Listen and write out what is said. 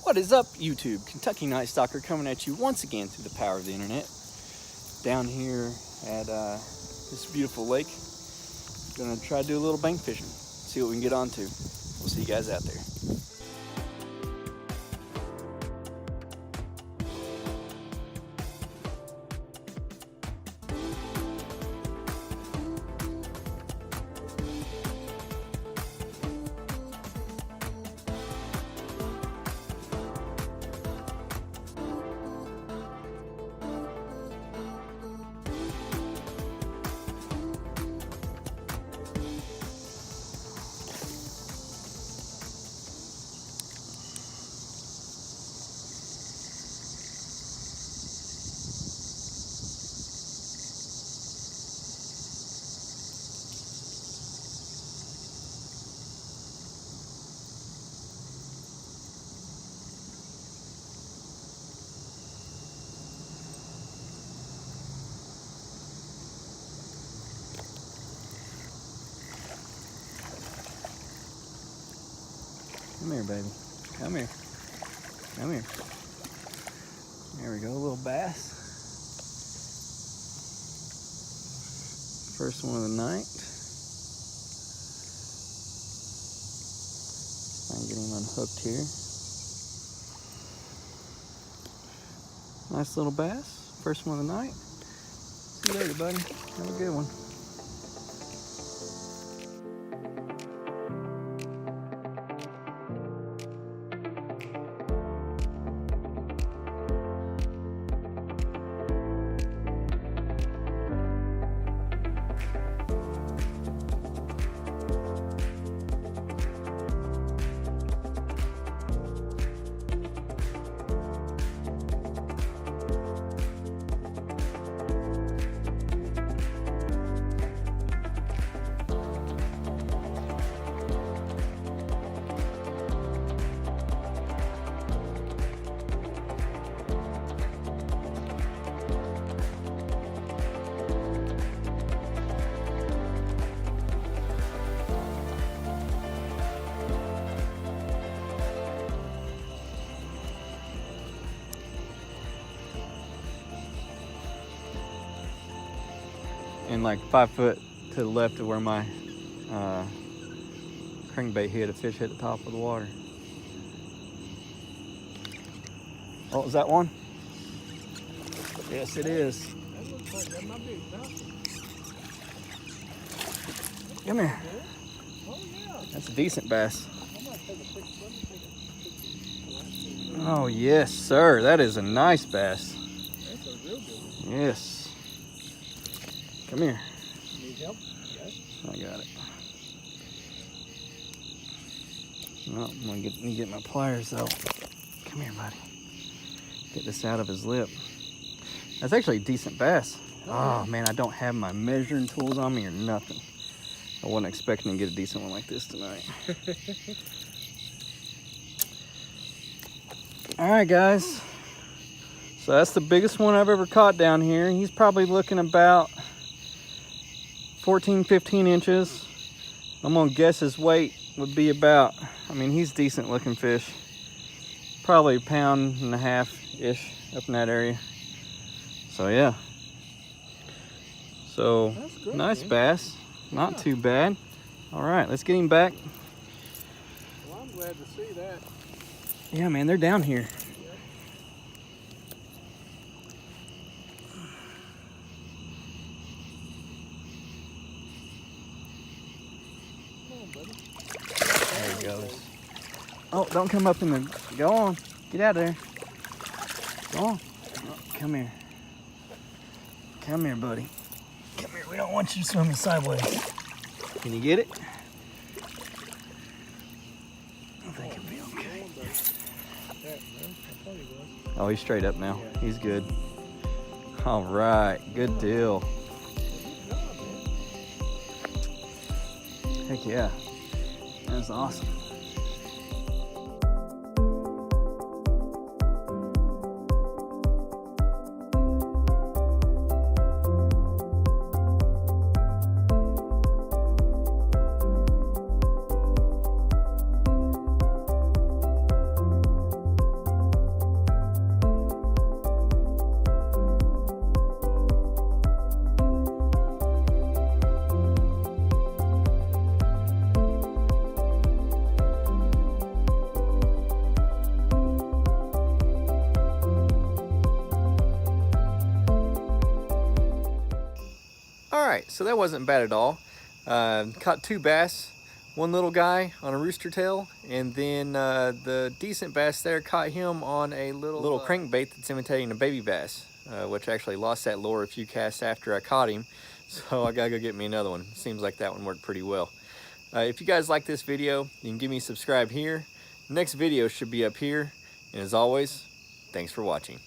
What is up, YouTube? Kentucky Night Stalker coming at you once again through the power of the internet. Down here at this beautiful lake. Gonna try to do a little bank fishing. See what we can get onto. We'll see you guys out there. Come here, baby. Come here. Come here. There we go, a little bass. First one of the night. I can get him unhooked here. Nice little bass. First one of the night. See you later, buddy. Have a good one. And like 5 foot to the left of where my crankbait hit, a fish hit the top of the water. Oh, is that one? Yes, it is. That looks like that might be a bass. Come here. Oh yeah. That's a decent bass. I might take a picture. Let me take a picture. Oh, yes, sir. That is a nice bass. That's a real good one. Yes. Come here. Need help? Yes. I got it. Oh, I'm gonna get my pliers though. Come here, buddy. Get this out of his lip. That's actually a decent bass. Oh man, I don't have my measuring tools on me or nothing. I wasn't expecting to get a decent one like this tonight. All right, guys. So that's the biggest one I've ever caught down here. He's probably looking about 14, 15 inches. I'm gonna guess his weight would be about, I mean, he's decent looking fish. Probably 1.5 pounds-ish up in that area. So yeah. So good, nice man. bass, not too bad. All right, let's get him back. Well, I'm glad to see that. Yeah, man, they're down here. There he goes. Oh, don't come up in the... Go on. Get out of there. Go on. Oh, come here. Come here, buddy. Come here. We don't want you swimming sideways. Can you get it? I think it'll be okay. Oh, he's straight up now. He's good. All right. Good deal. Heck yeah. That's awesome. right, so that wasn't bad at all. Caught 2 bass, 1 little guy on a rooster tail, and then the decent bass there caught him on a little crankbait that's imitating a baby bass, which actually lost that lure a few casts after I caught him. So I gotta go get me another one. Seems like that one worked pretty well. If you guys like this video, you can give me a subscribe here. Next video should be up here. And as always, thanks for watching.